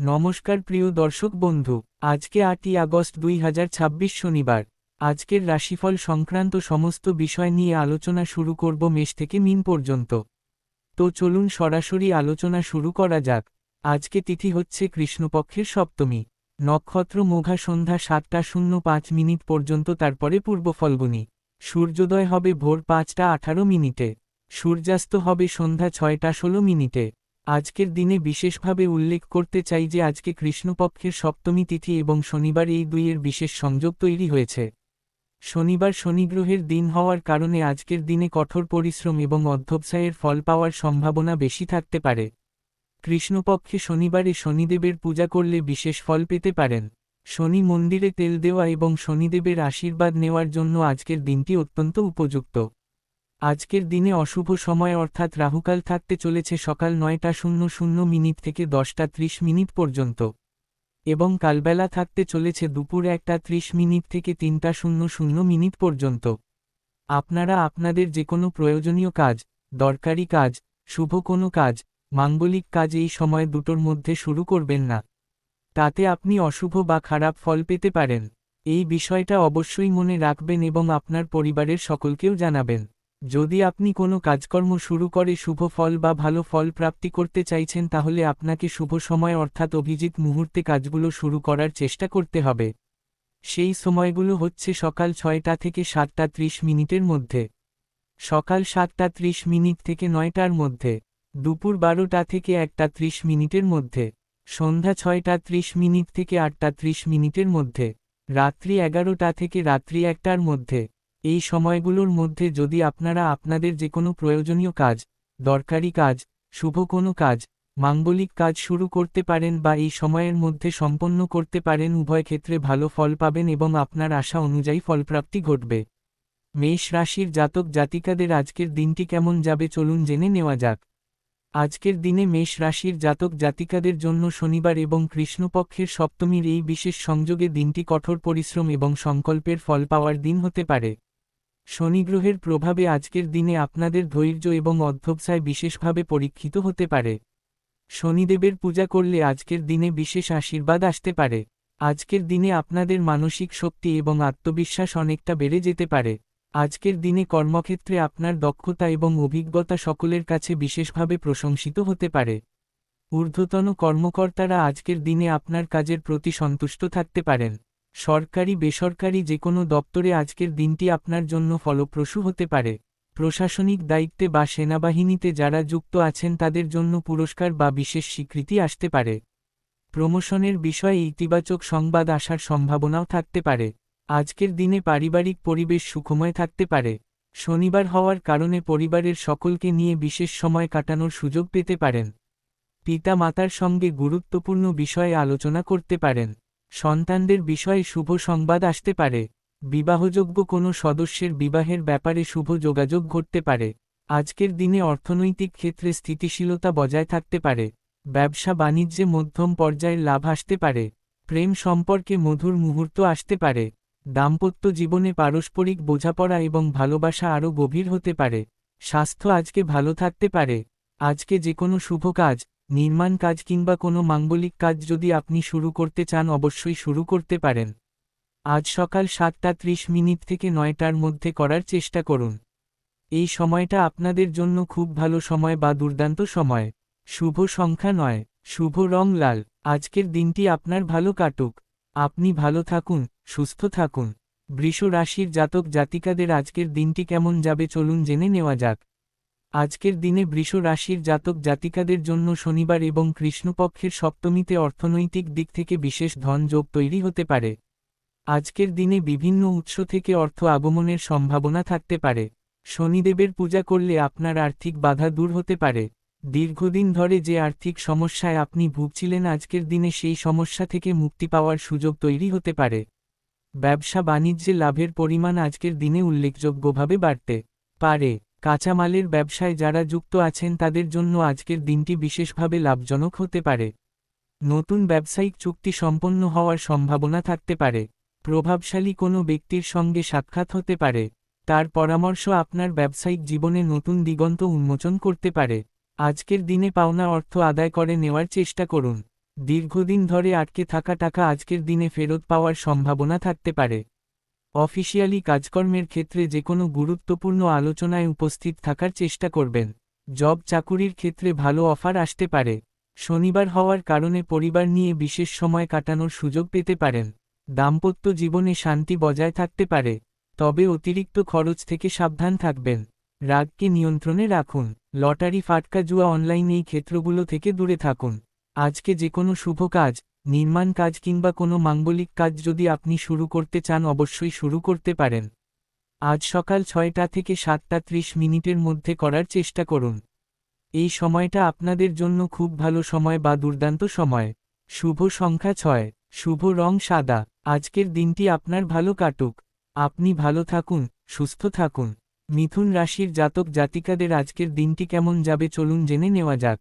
নমস্কার প্রিয় দর্শক বন্ধু, আজকে ৮ই আগস্ট ২০২৬ শনিবার। আজকের রাশিফল সংক্রান্ত সমস্ত বিষয় নিয়ে আলোচনা শুরু করব মেষ থেকে মীন পর্যন্ত। তো চলুন সরাসরি আলোচনা শুরু করা যাক। আজকে তিথি হচ্ছে কৃষ্ণপক্ষের সপ্তমী, নক্ষত্র মোঘা সন্ধ্যা ৭টা ০৫ পর্যন্ত, তারপরে পূর্ব ফল্গুনী। সূর্যোদয় হবে ভোর ৫টা ১৮। সূর্যাস্ত হবে সন্ধ্যা ৬টা ১৬। আজকের দিনে বিশেষভাবে উল্লেখ করতে চাই যে আজকে কৃষ্ণপক্ষের সপ্তমী তিথি এবং শনিবার, এই দুইয়ের বিশেষ সংযোগ তৈরি হয়েছে। শনিবার শনিগ্রহের দিন হওয়ার কারণে আজকের দিনে কঠোর পরিশ্রম এবং অধ্যবসায়ের ফল পাওয়ার সম্ভাবনা বেশি থাকতে পারে। কৃষ্ণপক্ষে শনিবারে শনিদেবের পূজা করলে বিশেষ ফল পেতে পারেন। শনি মন্দিরে তেল দেওয়া এবং শনিদেবের আশীর্বাদ নেওয়ার জন্য আজকের দিনটি অত্যন্ত উপযুক্ত। আজকের দিনে অশুভ সময় অর্থাৎ রাহুকাল থাকতে চলেছে সকাল ৯টা ০০ থেকে ১০টা ৩০ পর্যন্ত, এবং কালবেলা থাকতে চলেছে দুপুর ১টা ৩০ থেকে ৩টা ০০ পর্যন্ত। আপনারা আপনাদের যে কোনো প্রয়োজনীয় কাজ, দরকারি কাজ, শুভ কোনো কাজ, মাঙ্গলিক কাজ এই সময় দুটোর মধ্যে শুরু করবেন না। তাতে আপনি অশুভ বা খারাপ ফল পেতে পারেন। এই বিষয়টা অবশ্যই মনে রাখবেন এবং আপনার পরিবারের সকলকেও জানাবেন। যদি আপনি কোনো কাজকর্ম শুরু করে শুভ ফল বা ভালো ফল প্রাপ্তি করতে চাইছেন, তাহলে আপনাকে শুভ সময় অর্থাৎ অভিজিৎ মুহূর্তে কাজগুলো শুরু করার চেষ্টা করতে হবে। সেই সময়গুলো হচ্ছে সকাল ৬টা থেকে ৭টা ৩০ মধ্যে, সকাল ৭টা ৩০ থেকে ৯টার মধ্যে, দুপুর ১২টা থেকে ১টা ৩০ মধ্যে, সন্ধ্যা ৬টা ৩০ থেকে ৮টা ৩০ মধ্যে, রাত্রি ১১টা থেকে রাত্রি ১টার মধ্যে। এই সময়গুলোর মধ্যে যদি আপনারা আপনাদের যে কোনো প্রয়োজনীয় কাজ, দরকারি কাজ, শুভ কোনো কাজ, মাঙ্গলিক কাজ শুরু করতে পারেন বা এই সময়ের মধ্যে সম্পন্ন করতে পারেন, উভয় ক্ষেত্রে ভালো ফল পাবেন এবং আপনার আশা অনুযায়ী ফলপ্রাপ্তি ঘটবে। মেষ রাশির জাতক জাতিকাদের আজকের দিনটি কেমন যাবে চলুন জেনে নেওয়া যাক। আজকের দিনে মেষ রাশির জাতক জাতিকাদের জন্য শনিবার এবং কৃষ্ণপক্ষের সপ্তমীর এই বিশেষ সংযোগে দিনটি কঠোর পরিশ্রম এবং সংকল্পের ফল পাওয়ার দিন হতে পারে। শনিগ্রহের প্রভাবে আজকের দিনে আপনাদের ধৈর্য এবং অধ্যবসায় বিশেষভাবে পরীক্ষিত হতে পারে। শনিদেবের পূজা করলে আজকের দিনে বিশেষ আশীর্বাদ আসতে পারে। আজকের দিনে আপনাদের মানসিক শক্তি এবং আত্মবিশ্বাস অনেকটা বেড়ে যেতে পারে। আজকের দিনে কর্মক্ষেত্রে আপনার দক্ষতা এবং অভিজ্ঞতা সকলের কাছে বিশেষভাবে প্রশংসিত হতে পারে। ঊর্ধ্বতন কর্মকর্তারা আজকের দিনে আপনার কাজের প্রতি সন্তুষ্ট থাকতে পারেন। সরকারি বেসরকারি যে কোনো দপ্তরে আজকের দিনটি আপনার জন্য ফলপ্রসূ হতে পারে। প্রশাসনিক দায়িত্বে বা সেনাবাহিনীতে যারা যুক্ত আছেন তাদের জন্য পুরস্কার বা বিশেষ স্বীকৃতি আসতে পারে। প্রমোশনের বিষয়ে ইতিবাচক সংবাদ আসার সম্ভাবনাও থাকতে পারে। আজকের দিনে পারিবারিক পরিবেশ সুখময় থাকতে পারে। শনিবার হওয়ার কারণে পরিবারের সকলকে নিয়ে বিশেষ সময় কাটানোর সুযোগ পেতে পারেন। পিতা মাতার সঙ্গে গুরুত্বপূর্ণ বিষয়ে আলোচনা করতে পারেন। সন্তানদের বিষয়ে শুভ সংবাদ আসতে পারে। বিবাহযোগ্য কোনো সদস্যের বিবাহের ব্যাপারে শুভ যোগাযোগ ঘটতে পারে। আজকের দিনে অর্থনৈতিক ক্ষেত্রে স্থিতিশীলতা বজায় থাকতে পারে। ব্যবসা বাণিজ্যে মধ্যম পর্যায়ের লাভ আসতে পারে। প্রেম সম্পর্কে মধুর মুহূর্ত আসতে পারে। দাম্পত্য জীবনে পারস্পরিক বোঝাপড়া এবং ভালোবাসা আরও গভীর হতে পারে। স্বাস্থ্য আজকে ভালো থাকতে পারে। আজকে যে কোনো শুভ কাজ, নির্মাণ কাজ কিংবা কোনো মাঙ্গলিক কাজ যদি আপনি শুরু করতে চান, অবশ্যই শুরু করতে পারেন। আজ সকাল ৭টা ৩০ থেকে ৯টার মধ্যে করার চেষ্টা করুন। এই সময়টা আপনাদের জন্য খুব ভালো সময় বা দুর্দান্ত সময়। শুভ সংখ্যা ৯, শুভ রং লাল। আজকের দিনটি আপনার ভালো কাটুক। আপনি ভালো থাকুন, সুস্থ থাকুন। বৃষ রাশির জাতক জাতিকাদের আজকের দিনটি কেমন যাবে চলুন জেনে নেওয়া যাক। আজকের দিনে বৃষ রাশির জাতক জাতিকাদের জন্য শনিবার এবং কৃষ্ণপক্ষের সপ্তমীতে অর্থনৈতিক দিক থেকে বিশেষ ধন যোগ তৈরি হতে পারে। আজকের দিনে বিভিন্ন উৎস থেকে অর্থ আগমনের সম্ভাবনা থাকতে পারে। শনিদেবের পূজা করলে আপনার আর্থিক বাধা দূর হতে পারে। দীর্ঘদিন ধরে যে আর্থিক সমস্যায় আপনি ভুগছিলেন, আজকের দিনে সেই সমস্যা থেকে মুক্তি পাওয়ার সুযোগ তৈরি হতে পারে। ব্যবসা বাণিজ্যে লাভের পরিমাণ আজকের দিনে উল্লেখযোগ্যভাবে বাড়তে পারে। কাঁচামালের ব্যবসায় যারা যুক্ত আছেন তাদের জন্য আজকের দিনটি বিশেষভাবে লাভজনক হতে পারে। নতুন ব্যবসায়িক চুক্তি সম্পন্ন হওয়ার সম্ভাবনা থাকতে পারে। প্রভাবশালী কোনো ব্যক্তির সঙ্গে সাক্ষাৎ হতে পারে। তার পরামর্শ আপনার ব্যবসায়িক জীবনে নতুন দিগন্ত উন্মোচন করতে পারে। আজকের দিনে পাওনা অর্থ আদায় করে নেওয়ার চেষ্টা করুন। দীর্ঘদিন ধরে আটকে থাকা টাকা আজকের দিনে ফেরত পাওয়ার সম্ভাবনা থাকতে পারে। অফিসিয়ালি কাজকর্মের ক্ষেত্রে যে কোনো গুরুত্বপূর্ণ আলোচনায় উপস্থিত থাকার চেষ্টা করবেন। জব চাকুরির ক্ষেত্রে ভালো অফার আসতে পারে। শনিবার হওয়ার কারণে পরিবার নিয়ে বিশেষ সময় কাটানোর সুযোগ পেতে পারেন। দাম্পত্য জীবনে শান্তি বজায় থাকতে পারে, তবে অতিরিক্ত খরচ থেকে সাবধান থাকবেন। রাগকে নিয়ন্ত্রণে রাখুন। লটারি, ফাটকা, জুয়া, অনলাইন এই ক্ষেত্রগুলো থেকে দূরে থাকুন। আজকে যে কোনো শুভ কাজ, নির্মাণ কাজ কিংবা কোনো মাঙ্গলিক কাজ যদি আপনি শুরু করতে চান অবশ্যই শুরু করতে পারেন। আজ সকাল 6টা থেকে 7:30 মধ্যে করার চেষ্টা করুন। এই সময়টা আপনাদের জন্য খুব ভালো সময় বা দুর্দান্ত সময়। শুভ সংখ্যা 6, শুভ রং সাদা। আজকের দিনটি আপনার ভালো কাটুক। আপনি ভালো থাকুন, সুস্থ থাকুন। মিথুন রাশির জাতক জাতিকাদের আজকের দিনটি কেমন যাবে চলুন জেনে নেওয়া যাক।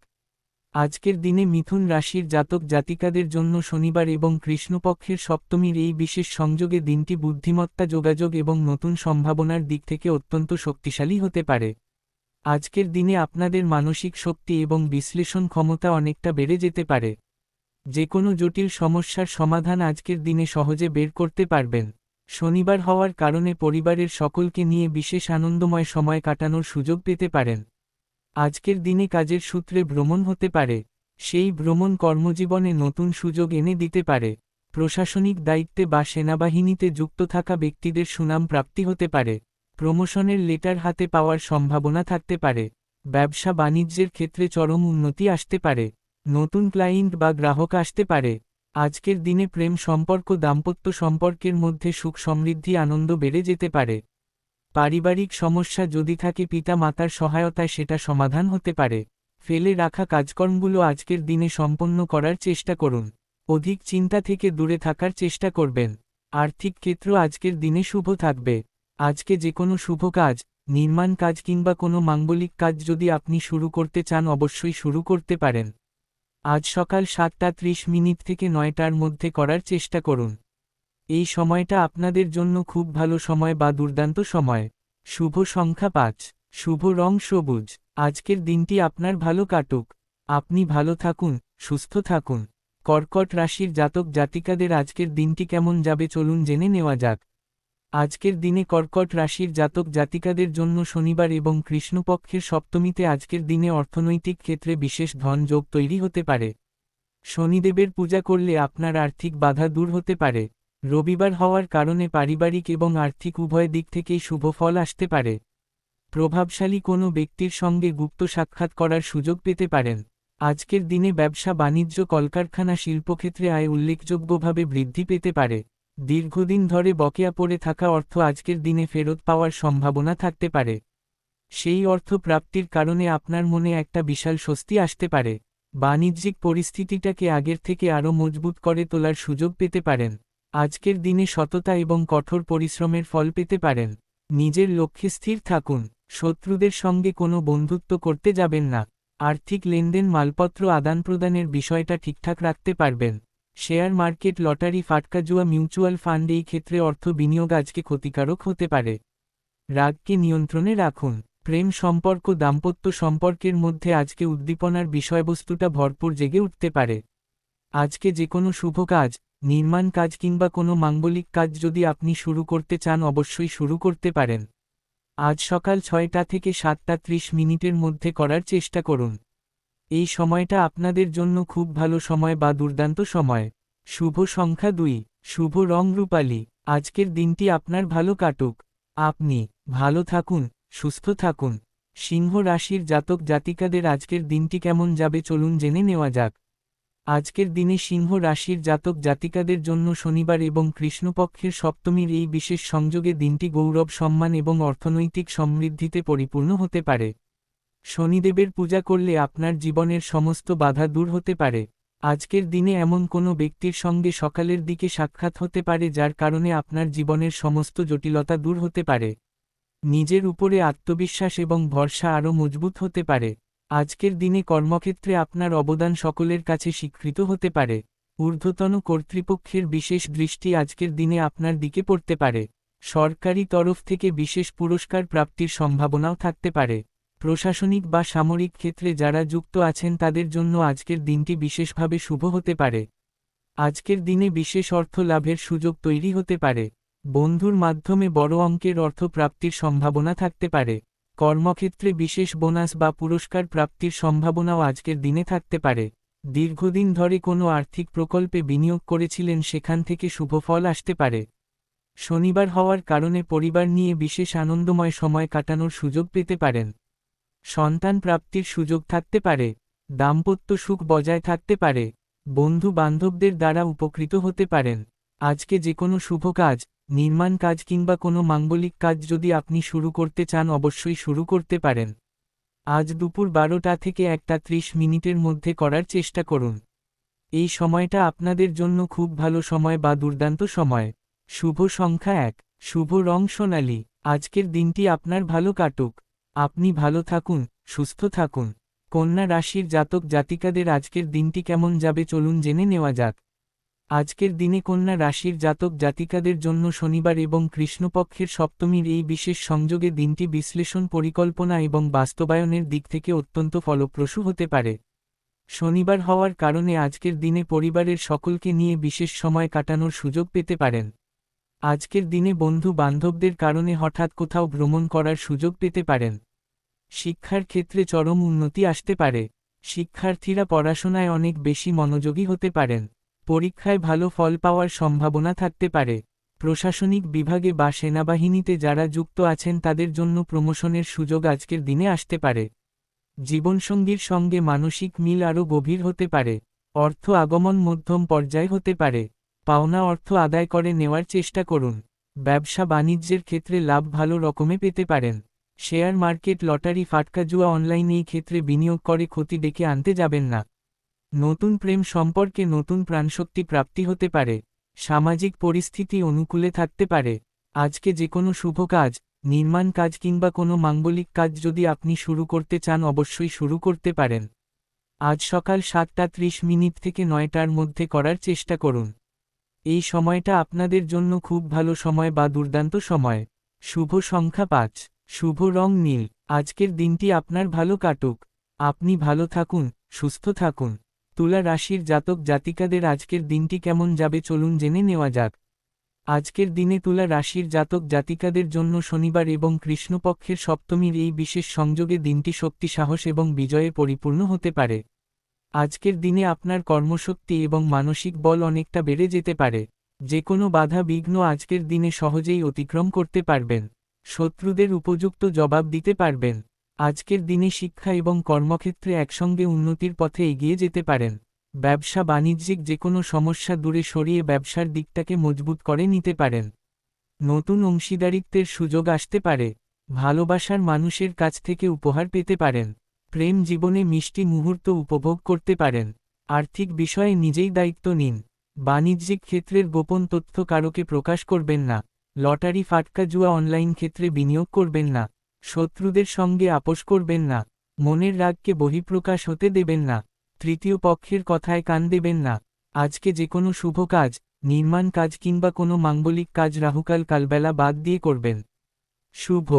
আজকের দিনে মিথুন রাশির জাতক জাতিকাদের জন্য শনিবার এবং কৃষ্ণপক্ষের সপ্তমীর এই বিশেষ সংযোগে দিনটি বুদ্ধিমত্তা, যোগাযোগ এবং নতুন সম্ভাবনার দিক থেকে অত্যন্ত শক্তিশালী হতে পারে। আজকের দিনে আপনাদের মানসিক শক্তি এবং বিশ্লেষণ ক্ষমতা অনেকটা বেড়ে যেতে পারে। যে কোনো জটিল সমস্যার সমাধান আজকের দিনে সহজে বের করতে পারবেন। শনিবার হওয়ার কারণে পরিবারের সকলকে নিয়ে বিশেষ আনন্দময় সময় কাটানোর সুযোগ পেতে পারেন। আজকের দিনে কাজের সূত্রে ভ্রমণ হতে পারে। সেই ভ্রমণ কর্মজীবনে নতুন সুযোগ এনে দিতে পারে। প্রশাসনিক দায়িত্বে বা সেনাবাহিনীতে যুক্ত থাকা ব্যক্তিদের সুনাম প্রাপ্তি হতে পারে। প্রমোশনের লেটার হাতে পাওয়ার সম্ভাবনা থাকতে পারে। ব্যবসা বাণিজ্যের ক্ষেত্রে চরম উন্নতি আসতে পারে। নতুন ক্লায়েন্ট বা গ্রাহক আসতে পারে। আজকের দিনে প্রেম সম্পর্ক, দাম্পত্য সম্পর্কের মধ্যে সুখ, সমৃদ্ধি, আনন্দ বেড়ে যেতে পারে। পারিবারিক সমস্যা যদি থাকে পিতা মাতার সহায়তায় সেটা সমাধান হতে পারে। ফেলে রাখা কাজকর্মগুলো আজকের দিনে সম্পন্ন করার চেষ্টা করুন। অধিক চিন্তা থেকে দূরে থাকার চেষ্টা করবেন। আর্থিক ক্ষেত্র আজকের দিনে শুভ থাকবে। আজকে যে কোনো শুভ কাজ, নির্মাণ কাজ কিংবা কোনো মাঙ্গলিক কাজ যদি আপনি শুরু করতে চান অবশ্যই শুরু করতে পারেন। আজ সকাল 7:30 থেকে 9টার মধ্যে করার চেষ্টা করুন। এই সময়টা আপনাদের জন্য খুব ভালো সময় বা দুর্দান্ত সময়। শুভ সংখ্যা 5, শুভ রং সবুজ। আজকের দিনটি আপনার ভালো কাটুক। আপনি ভালো থাকুন, সুস্থ থাকুন। কর্কট রাশির জাতক জাতিকাদের আজকের দিনটি কেমন যাবে চলুন জেনে নেওয়া যাক। আজকের দিনে কর্কট রাশির জাতক জাতিকাদের জন্য শনিবার এবং কৃষ্ণপক্ষের সপ্তমীতে আজকের দিনে অর্থনৈতিক ক্ষেত্রে বিশেষ ধন যোগ তৈরি হতে পারে। শনিদেবের পূজা করলে আপনার আর্থিক বাধা দূর হতে পারে। রবিবার হওয়ার কারণে পারিবারিক এবং আর্থিক উভয় দিক থেকেই শুভ ফল আসতে পারে। প্রভাবশালী কোনো ব্যক্তির সঙ্গে গুপ্ত সাক্ষাৎ করার সুযোগ পেতে পারেন। আজকের দিনে ব্যবসা বাণিজ্য, কলকারখানা, শিল্পক্ষেত্রে আয় উল্লেখযোগ্যভাবে বৃদ্ধি পেতে পারে। দীর্ঘদিন ধরে বকেয়া পড়ে থাকা অর্থ আজকের দিনে ফেরত পাওয়ার সম্ভাবনা থাকতে পারে। সেই অর্থ প্রাপ্তির কারণে আপনার মনে একটা বিশাল স্বস্তি আসতে পারে। বাণিজ্যিক পরিস্থিতিটাকে আগের থেকে আরও মজবুত করে তোলার সুযোগ পেতে পারেন। আজকের দিনে সততা এবং কঠোর পরিশ্রমের ফল পেতে পারেন। নিজের লক্ষ্যে স্থির থাকুন। শত্রুদের সঙ্গে কোনো বন্ধুত্ব করতে যাবেন না। আর্থিক লেনদেন, মালপত্র আদান-প্রদানের বিষয়টা ঠিকঠাক রাখতে পারবেন। শেয়ার মার্কেট, লটারি, ফাটকা, জুয়া, মিউচুয়াল ফান্ড এই ক্ষেত্রে অর্থ বিনিয়োগ আজকে ক্ষতিকারক হতে পারে। রাগকে নিয়ন্ত্রণে রাখুন। প্রেম সম্পর্ক, দাম্পত্য সম্পর্কের মধ্যে আজকে উদ্দীপনার বিষয়বস্তুটা ভরপুর জেগে উঠতে পারে। আজকে যে কোনো শুভ কাজ, নির্মাণ কাজ কিংবা কোনো মাঙ্গলিক কাজ যদি আপনি শুরু করতে চান অবশ্যই শুরু করতে পারেন। আজ সকাল 6টা থেকে 7:30 মধ্যে করার চেষ্টা করুন। এই সময়টা আপনাদের জন্য খুব ভালো সময় বা দুর্দান্ত সময়। শুভ সংখ্যা 2, শুভ রং রূপালী। আজকের দিনটি আপনার ভালো কাটুক। আপনি ভালো থাকুন, সুস্থ থাকুন। সিংহ রাশির জাতক জাতিকাদের আজকের দিনটি কেমন যাবে চলুন জেনে নেওয়া যাক। আজকের দিনে সিংহ রাশির জাতক জাতিকাদের জন্য শনিবার এবং কৃষ্ণপক্ষের সপ্তমীর এই বিশেষ সংযোগে দিনটি গৌরব, সম্মান এবং অর্থনৈতিক সমৃদ্ধিতে পরিপূর্ণ হতে পারে। শনিদেবের পূজা করলে আপনার জীবনের সমস্ত বাধা দূর হতে পারে। আজকের দিনে এমন কোনো ব্যক্তির সঙ্গে সকালের দিকে সাক্ষাৎ হতে পারে যার কারণে আপনার জীবনের সমস্ত জটিলতা দূর হতে পারে। নিজের উপরে আত্মবিশ্বাস এবং ভরসা আরও মজবুত হতে পারে। আজকের দিনে কর্মক্ষেত্রে আপনার অবদান সকলের কাছে স্বীকৃত হতে পারে। ঊর্ধ্বতন কর্তৃপক্ষের বিশেষ দৃষ্টি আজকের দিনে আপনার দিকে পড়তে পারে। সরকারি তরফ থেকে বিশেষ পুরস্কার প্রাপ্তির সম্ভাবনাও থাকতে পারে। প্রশাসনিক বা সামরিক ক্ষেত্রে যারা যুক্ত আছেন তাদের জন্য আজকের দিনটি বিশেষভাবে শুভ হতে পারে। আজকের দিনে বিশেষ অর্থ লাভের সুযোগ তৈরি হতে পারে। বন্ধুর মাধ্যমে বড় অঙ্কের অর্থ প্রাপ্তির সম্ভাবনা থাকতে পারে। কর্মক্ষেত্রে বিশেষ বোনাস বা পুরস্কার প্রাপ্তির সম্ভাবনাও আজকের দিনে থাকতে পারে। দীর্ঘদিন ধরে কোনো আর্থিক প্রকল্পে বিনিয়োগ করেছিলেন সেখান থেকে শুভ ফল আসতে পারে। শনিবার হওয়ার কারণে পরিবার নিয়ে বিশেষ আনন্দময় সময় কাটানোর সুযোগ পেতে পারেন। সন্তান প্রাপ্তির সুযোগ থাকতে পারে। দাম্পত্য সুখ বজায় থাকতে পারে। বন্ধু বান্ধবদের দ্বারা উপকৃত হতে পারেন। আজকে যে কোনো শুভ কাজ, নির্মাণ কাজ কিংবা কোনো মাঙ্গলিক কাজ যদি আপনি শুরু করতে চান অবশ্যই শুরু করতে পারেন। আজ দুপুর 12টা থেকে 1:30 মিনিটের মধ্যে করার চেষ্টা করুন। এই সময়টা আপনাদের জন্য খুব ভালো সময় বা দুর্দান্ত সময়। শুভ সংখ্যা 1, শুভ রং সোনালী। আজকের দিনটি আপনার ভালো কাটুক। আপনি ভালো থাকুন, সুস্থ থাকুন। কন্যা রাশির জাতক জাতিকাদের আজকের দিনটি কেমন যাবে চলুন জেনে নেওয়া যাক। আজকের দিনে কন্যা রাশির জাতক জাতিকাদের জন্য শনিবার এবং কৃষ্ণপক্ষের সপ্তমীর এই বিশেষ সংযোগে দিনটি বিশ্লেষণ পরিকল্পনা এবং বাস্তবায়নের দিক থেকে অত্যন্ত ফলপ্রসূ হতে পারে। শনিবার হওয়ার কারণে আজকের দিনে পরিবারের সকলকে নিয়ে বিশেষ সময় কাটানোর সুযোগ পেতে পারেন। আজকের দিনে বন্ধু বান্ধবদের কারণে হঠাৎ কোথাও ভ্রমণ করার সুযোগ পেতে পারেন। শিক্ষার ক্ষেত্রে চরম উন্নতি আসতে পারে। শিক্ষার্থীরা পড়াশোনায় অনেক বেশি মনোযোগী হতে পারেন। পরীক্ষায় ভালো ফল পাওয়ার সম্ভাবনা থাকতে পারে। প্রশাসনিক বিভাগে বা সেনাবাহিনীতে যারা যুক্ত আছেন তাদের জন্য প্রমোশনের সুযোগ আজকের দিনে আসতে পারে। জীবনসঙ্গীর সঙ্গে মানসিক মিল আরও গভীর হতে পারে। অর্থ আগমন মধ্যম পর্যায়ে হতে পারে। পাওনা অর্থ আদায় করে নেওয়ার চেষ্টা করুন। ব্যবসা বাণিজ্যের ক্ষেত্রে লাভ ভালো রকমে পেতে পারেন। শেয়ার মার্কেট, লটারি, ফাটকা জুয়া, অনলাইন এই ক্ষেত্রে বিনিয়োগ করে ক্ষতি ডেকে আনতে যাবেন না। নতুন প্রেম সম্পর্কে নতুন প্রাণশক্তি প্রাপ্তি হতে পারে। সামাজিক পরিস্থিতি অনুকূলে থাকতে পারে। আজকে যে কোনো শুভ কাজ, নির্মাণ কাজ কিংবা কোনো মাঙ্গলিক কাজ যদি আপনি শুরু করতে চান অবশ্যই শুরু করতে পারেন। আজ সকাল 7:30 মিনিট থেকে 9টার মধ্যে করার চেষ্টা করুন। এই সময়টা আপনাদের জন্য খুব ভালো সময় বা দুর্দান্ত সময়। শুভ সংখ্যা 5, শুভ রং নীল। আজকের দিনটি আপনার ভালো কাটুক। আপনি ভালো থাকুন, সুস্থ থাকুন। তুলা রাশির জাতক জাতিকাদের আজকের দিনটি কেমন যাবে চলুন জেনে নেওয়া যাক। আজকের দিনে তুলা রাশির জাতক জাতিকাদের জন্য শনিবার এবং কৃষ্ণপক্ষের সপ্তমীর এই বিশেষ সংযোগে দিনটি শক্তি, সাহস এবং বিজয়ে পরিপূর্ণ হতে পারে। আজকের দিনে আপনার কর্মশক্তি এবং মানসিক বল অনেকটা বেড়ে যেতে পারে। যে কোনো বাধা বিঘ্ন আজকের দিনে সহজেই অতিক্রম করতে পারবেন। শত্রুদের উপযুক্ত জবাব দিতে পারবেন। আজকের দিনে শিক্ষা এবং কর্মক্ষেত্রে একসঙ্গে উন্নতির পথে এগিয়ে যেতে পারেন। ব্যবসা বাণিজ্যিক যে কোনো সমস্যা দূরে সরিয়ে ব্যবসার দিকটাকে মজবুত করে নিতে পারেন। নতুন অংশীদারিত্বের সুযোগ আসতে পারে। ভালোবাসার মানুষের কাছ থেকে উপহার পেতে পারেন। প্রেম জীবনে মিষ্টি মুহূর্ত উপভোগ করতে পারেন। আর্থিক বিষয়ে নিজেই দায়িত্ব নিন। বাণিজ্যিক ক্ষেত্রের গোপন তথ্য কারোকে প্রকাশ করবেন না। লটারি, ফাটকা জুয়া, অনলাইন ক্ষেত্রে বিনিয়োগ করবেন না। শত্রুদের সঙ্গে আপোষ করবেন না। মনের রাগকে বহিঃপ্রকাশ হতে দেবেন না। তৃতীয় পক্ষের কথায় কান দেবেন না। আজকে যে কোনো শুভ কাজ, নির্মাণ কাজ কিংবা কোনো মাঙ্গলিক কাজ রাহুকাল কালবেলা বাদ দিয়ে করবেন। শুভ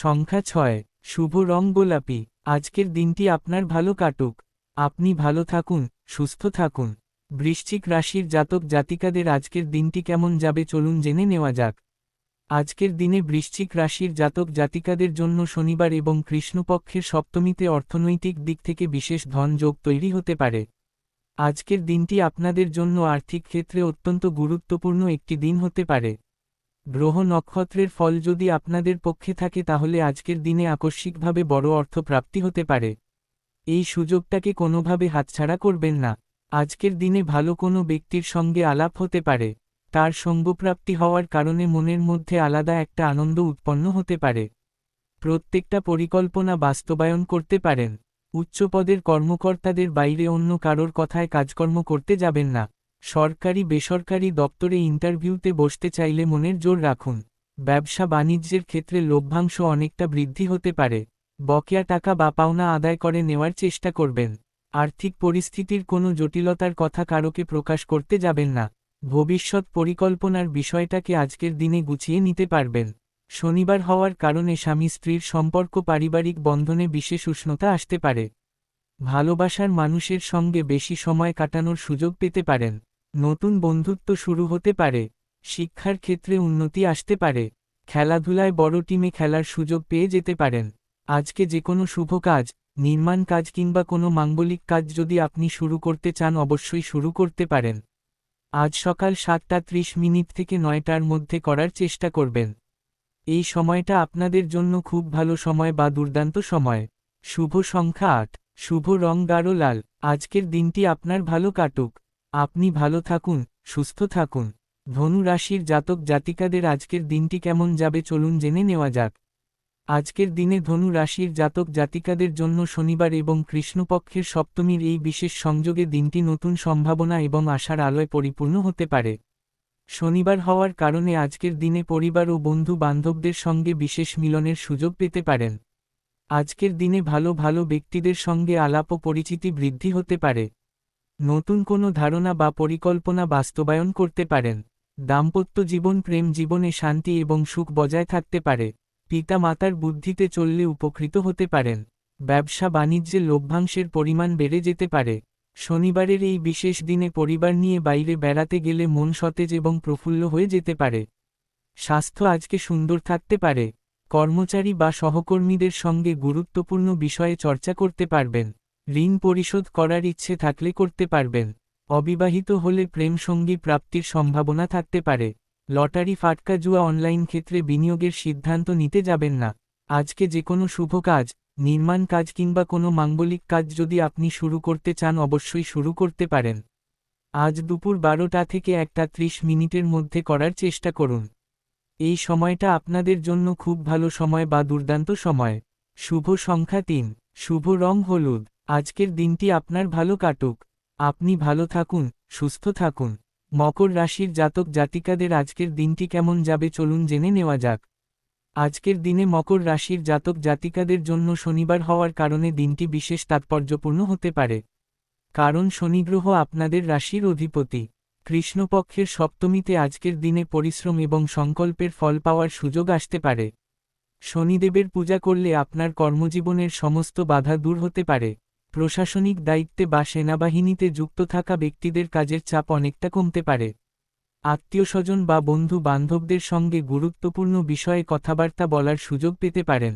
সংখ্যা 6, শুভ রং গোলাপি। আজকের দিনটি আপনার ভালো কাটুক। আপনি ভালো থাকুন, সুস্থ থাকুন। বৃশ্চিক রাশির জাতক জাতিকাদের আজকের দিনটি কেমন যাবে চলুন জেনে নেওয়া যাক। আজকের দিনে বৃশ্চিক রাশির জাতক জাতিকাদের জন্য শনিবার এবং কৃষ্ণপক্ষের সপ্তমীতে অর্থনৈতিক দিক থেকে বিশেষ ধন যোগ তৈরি হতে পারে। আজকের দিনটি আপনাদের জন্য আর্থিক ক্ষেত্রে অত্যন্ত গুরুত্বপূর্ণ একটি দিন হতে পারে। গ্রহ নক্ষত্রের ফল যদি আপনাদের পক্ষে থাকে তাহলে আজকের দিনে আকস্মিকভাবে বড় অর্থ প্রাপ্তি হতে পারে। এই সুযোগটাকে কোনোভাবে হাতছাড়া করবেন না। আজকের দিনে ভালো কোনো ব্যক্তির সঙ্গে আলাপ হতে পারে। তার সঙ্গপ্রাপ্তি হওয়ার কারণে মনের মধ্যে আলাদা একটা আনন্দ উৎপন্ন হতে পারে। প্রত্যেকটা পরিকল্পনা বাস্তবায়ন করতে পারেন। উচ্চপদের কর্মকর্তাদের বাইরে অন্য কারোর কথায় কাজকর্ম করতে যাবেন না। সরকারি বেসরকারি দপ্তরে ইন্টারভিউতে বসতে চাইলে মনের জোর রাখুন। ব্যবসা বাণিজ্যের ক্ষেত্রে লভ্যাংশ অনেকটা বৃদ্ধি হতে পারে। বকেয়া টাকা বা পাওনা আদায় করে নেওয়ার চেষ্টা করবেন। আর্থিক পরিস্থিতির কোনো জটিলতার কথা কারোকে প্রকাশ করতে যাবেন না। ভবিষ্যৎ পরিকল্পনার বিষয়টাকে আজকের দিনে গুছিয়ে নিতে পারবেন। শনিবার হওয়ার কারণে স্বামী স্ত্রীর সম্পর্ক পারিবারিক বন্ধনে বিশেষ উষ্ণতা আসতে পারে। ভালোবাসার মানুষের সঙ্গে বেশি সময় কাটানোর সুযোগ পেতে পারেন। নতুন বন্ধুত্ব শুরু হতে পারে। শিক্ষার ক্ষেত্রে উন্নতি আসতে পারে। খেলাধুলায় বড় টিমে খেলার সুযোগ পেয়ে যেতে পারেন। আজকে যে কোনো শুভ কাজ, নির্মাণ কাজ কিংবা কোনো মাঙ্গলিক কাজ যদি আপনি শুরু করতে চান অবশ্যই শুরু করতে পারেন। আজ সকাল 7:30 থেকে 9টার মধ্যে করার চেষ্টা করবেন। এই সময়টা আপনাদের জন্য খুব ভালো সময় বা দুর্দান্ত সময়। শুভ সংখ্যা 8। শুভ রং গাঢ় লাল। আজকের দিনটি আপনার ভালো কাটুক। আপনি ভালো থাকুন, সুস্থ থাকুন। ধনু রাশির জাতক জাতিকাদের আজকের দিনটি কেমন যাবে চলুন জেনে নেওয়া যাক। আজকের দিনে ধনু রাশির জাতক জাতিকাদের জন্য শনিবার এবং কৃষ্ণপক্ষের সপ্তমীর এই বিশেষ সংযোগে দিনটি নতুন সম্ভাবনা এবং আশার আলোয় পরিপূর্ণ হতে পারে। শনিবার হওয়ার কারণে আজকের দিনে পরিবার ও বন্ধু বান্ধবদের সঙ্গে বিশেষ মিলনের সুযোগ পেতে পারেন। আজকের দিনে ভালো ভালো ব্যক্তিদের সঙ্গে আলাপ ও পরিচিতি বৃদ্ধি হতে পারে। নতুন কোনো ধারণা বা পরিকল্পনা বাস্তবায়ন করতে পারেন। দাম্পত্য জীবন প্রেম জীবনে শান্তি এবং সুখ বজায় থাকতে পারে। পিতা মাতার বুদ্ধিতে চললে উপকৃত হতে পারেন। ব্যবসা বাণিজ্যে লভ্যাংশের পরিমাণ বেড়ে যেতে পারে। শনিবারের এই বিশেষ দিনে পরিবার নিয়ে বাইরে বেড়াতে গেলে মন সতেজ এবং প্রফুল্ল হয়ে যেতে পারে। স্বাস্থ্য আজকে সুন্দর থাকতে পারে। কর্মচারী বা সহকর্মীদের সঙ্গে গুরুত্বপূর্ণ বিষয়ে চর্চা করতে পারবেন। ঋণ পরিশোধ করার ইচ্ছে থাকলে করতে পারবেন। অবিবাহিত হলে প্রেমসঙ্গী প্রাপ্তির সম্ভাবনা থাকতে পারে। লটারি ফাটকা জুয়া অনলাইন ক্ষেত্রে বিনিয়োগের সিদ্ধান্ত নিতে যাবেন না। আজকে যে কোনো শুভ কাজ, নির্মাণ কাজ কিংবা কোনো মাঙ্গলিক কাজ যদি আপনি শুরু করতে চান অবশ্যই শুরু করতে পারেন। আজ দুপুর 12টা থেকে 1:30 মধ্যে করার চেষ্টা করুন। এই সময়টা আপনাদের জন্য খুব ভালো সময় বা দুর্দান্ত সময়। শুভ সংখ্যা 3। শুভ রং হলুদ। আজকের দিনটি আপনার ভালো কাটুক। আপনি ভালো থাকুন, সুস্থ থাকুন। মকর রাশির জাতক জাতিকাদের আজকের দিনটি কেমন যাবে চলুন জেনে নেওয়া যাক। আজকের দিনে মকর রাশির জাতক জাতিকাদের জন্য শনিবার হওয়ার কারণে দিনটি বিশেষ তাৎপর্যপূর্ণ হতে পারে। কারণ শনিগ্রহ আপনাদের রাশির অধিপতি। কৃষ্ণপক্ষের সপ্তমীতে আজকের দিনে পরিশ্রম এবং সংকল্পের ফল পাওয়ার সুযোগ আসতে পারে। শনিদেবের পূজা করলে আপনার কর্মজীবনের সমস্ত বাধা দূর হতে পারে। প্রশাসনিক দায়িত্বে বা সেনাবাহিনীতে যুক্ত থাকা ব্যক্তিদের কাজের চাপ অনেকটা কমতে পারে। আত্মীয়স্বজন বা বন্ধু বান্ধবদের সঙ্গে গুরুত্বপূর্ণ বিষয়ে কথাবার্তা বলার সুযোগ পেতে পারেন।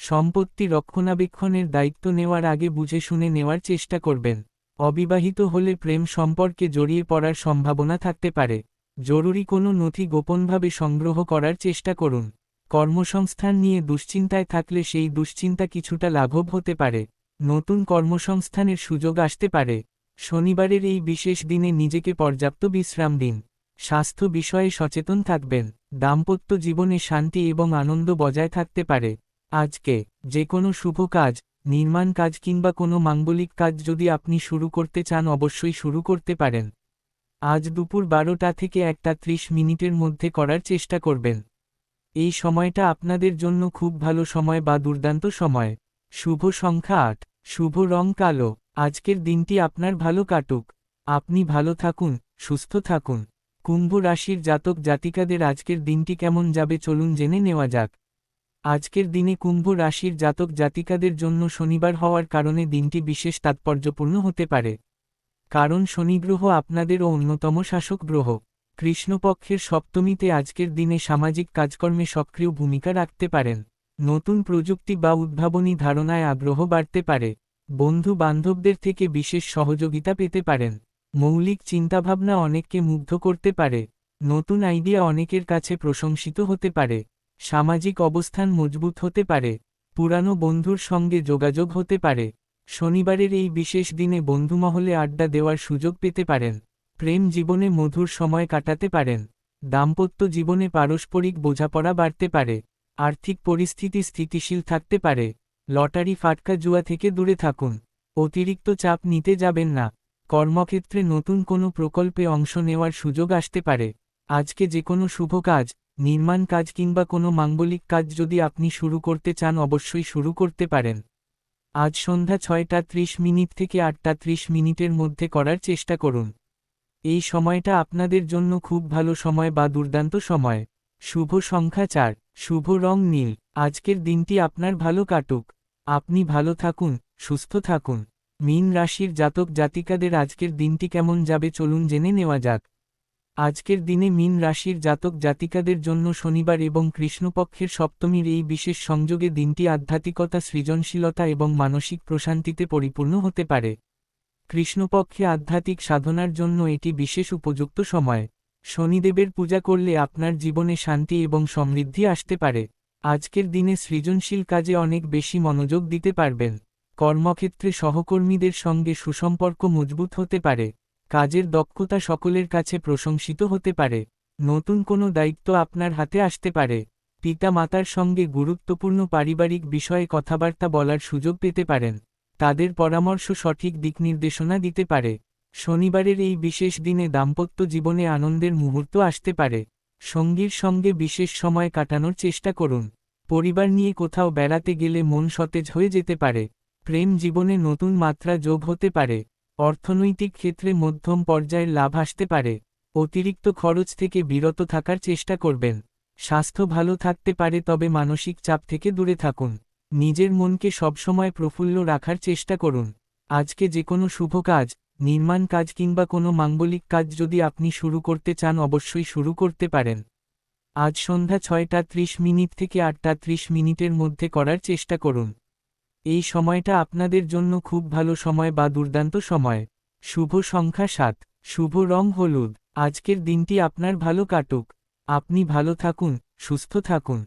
সম্পত্তি রক্ষণাবেক্ষণের দায়িত্ব নেওয়ার আগে বুঝে শুনে নেওয়ার চেষ্টা করবেন। অবিবাহিত হলে প্রেম সম্পর্কে জড়িয়ে পড়ার সম্ভাবনা থাকতে পারে। জরুরি কোনো নথি গোপনভাবে সংগ্রহ করার চেষ্টা করুন। কর্মসংস্থান নিয়ে দুশ্চিন্তায় থাকলে সেই দুশ্চিন্তা কিছুটা লাঘব হতে পারে। নতুন কর্মসংস্থানের সুযোগ আসতে পারে। শনিবারের এই বিশেষ দিনে নিজেকে পর্যাপ্ত বিশ্রাম দিন। স্বাস্থ্য বিষয়ে সচেতন থাকবেন। দাম্পত্য জীবনে শান্তি এবং আনন্দ বজায় থাকতে পারে। আজকে যে কোনো শুভ কাজ, নির্মাণ কাজ কিংবা কোনো মাঙ্গলিক কাজ যদি আপনি শুরু করতে চান অবশ্যই শুরু করতে পারেন। আজ দুপুর 12টা থেকে 1:30 মধ্যে করার চেষ্টা করবেন। এই সময়টা আপনাদের জন্য খুব ভালো সময় বা দুর্দান্ত সময়। শুভ সংখ্যা 8। শুভ রং কালো। আজকের দিনটি আপনার ভালো কাটুক। আপনি ভালো থাকুন, সুস্থ থাকুন। কুম্ভ রাশির জাতক জাতিকাদের আজকের দিনটি কেমন যাবে চলুন জেনে নেওয়া যাক। আজকের দিনে কুম্ভ রাশির জাতক জাতিকাদের জন্য শনিবার হওয়ার কারণে দিনটি বিশেষ তাৎপর্যপূর্ণ হতে পারে। কারণ শনিগ্রহ আপনাদের অন্যতম শাসক গ্রহ। কৃষ্ণপক্ষের সপ্তমীতে আজকের দিনে সামাজিক কাজকর্মে সক্রিয় ভূমিকা রাখতে পারেন। নতুন প্রযুক্তি বা উদ্ভাবনী ধারণায় আগ্রহ বাড়তে পারে। বন্ধু বান্ধবদের থেকে বিশেষ সহযোগিতা পেতে পারেন। মৌলিক চিন্তাভাবনা অনেককে মুগ্ধ করতে পারে। নতুন আইডিয়া অনেকের কাছে প্রশংসিত হতে পারে। সামাজিক অবস্থান মজবুত হতে পারে। পুরানো বন্ধুর সঙ্গে যোগাযোগ হতে পারে। শনিবারের এই বিশেষ দিনে বন্ধুমহলে আড্ডা দেওয়ার সুযোগ পেতে পারেন। প্রেম জীবনে মধুর সময় কাটাতে পারেন। দাম্পত্য জীবনে পারস্পরিক বোঝাপড়া বাড়তে পারে। আর্থিক পরিস্থিতি স্থিতিশীল থাকতে পারে। লটারি ফাটকা জুয়া থেকে দূরে থাকুন। অতিরিক্ত চাপ নিতে যাবেন না। কর্মক্ষেত্রে নতুন কোনো প্রকল্পে অংশ নেওয়ার সুযোগ আসতে পারে। আজকে যে কোনো শুভ কাজ, নির্মাণ কাজ কিংবা কোনো মাঙ্গলিক কাজ যদি আপনি শুরু করতে চান অবশ্যই শুরু করতে পারেন। আজ সন্ধ্যা 6:30 থেকে 8:30 মধ্যে করার চেষ্টা করুন। এই সময়টা আপনাদের জন্য খুব ভালো সময় বা দুর্দান্ত সময়। শুভ সংখ্যা 4। শুভ রং নীল। আজকের দিনটি আপনার ভালো কাটুক। আপনি ভালো থাকুন, সুস্থ থাকুন। মীন রাশির জাতক জাতিকাদের আজকের দিনটি কেমন যাবে চলুন জেনে নেওয়া যাক। আজকের দিনে মীন রাশির জাতক জাতিকাদের জন্য শনিবার এবং কৃষ্ণপক্ষের সপ্তমীর এই বিশেষ সংযোগে দিনটি আধ্যাত্মিকতা, সৃজনশীলতা এবং মানসিক প্রশান্তিতে পরিপূর্ণ হতে পারে। কৃষ্ণপক্ষে আধ্যাত্মিক সাধনার জন্য এটি বিশেষ উপযুক্ত সময়। শনিদেবের পূজা করলে আপনার জীবনে শান্তি এবং সমৃদ্ধি আসতে পারে। আজকের দিনে সৃজনশীল কাজে অনেক বেশি মনোযোগ দিতে পারবেন। কর্মক্ষেত্রে সহকর্মীদের সঙ্গে সুসম্পর্ক মজবুত হতে পারে। কাজের দক্ষতা সকলের কাছে প্রশংসিত হতে পারে। নতুন কোনো দায়িত্ব আপনার হাতে আসতে পারে। পিতা মাতার সঙ্গে গুরুত্বপূর্ণ পারিবারিক বিষয়ে কথাবার্তা বলার সুযোগ পেতে পারেন। তাদের পরামর্শ সঠিক দিক নির্দেশনা দিতে পারে। শনিবারের এই বিশেষ দিনে দাম্পত্য জীবনে আনন্দের মুহূর্ত আসতে পারে। সঙ্গীর সঙ্গে বিশেষ সময় কাটানোর চেষ্টা করুন। পরিবার নিয়ে কোথাও বেড়াতে গেলে মন সতেজ হয়ে যেতে পারে। প্রেম জীবনে নতুন মাত্রা যোগ হতে পারে। অর্থনৈতিক ক্ষেত্রে মধ্যম পর্যায়ের লাভ আসতে পারে। অতিরিক্ত খরচ থেকে বিরত থাকার চেষ্টা করবেন। স্বাস্থ্য ভালো থাকতে পারে, তবে মানসিক চাপ থেকে দূরে থাকুন। নিজের মনকে সবসময় প্রফুল্ল রাখার চেষ্টা করুন। আজকে যে কোনো শুভ কাজ, নির্মাণ কাজ কিংবা কোনো মাঙ্গলিক কাজ যদি আপনি শুরু করতে চান অবশ্যই শুরু করতে পারেন। আজ সন্ধ্যা 6:30 থেকে 8:30 মধ্যে করার চেষ্টা করুন। এই সময়টা আপনাদের জন্য খুব ভালো সময় বা দুর্দান্ত সময়। শুভ সংখ্যা 7। শুভ রং হলুদ। আজকের দিনটি আপনার ভালো কাটুক। আপনি ভালো থাকুন, সুস্থ থাকুন।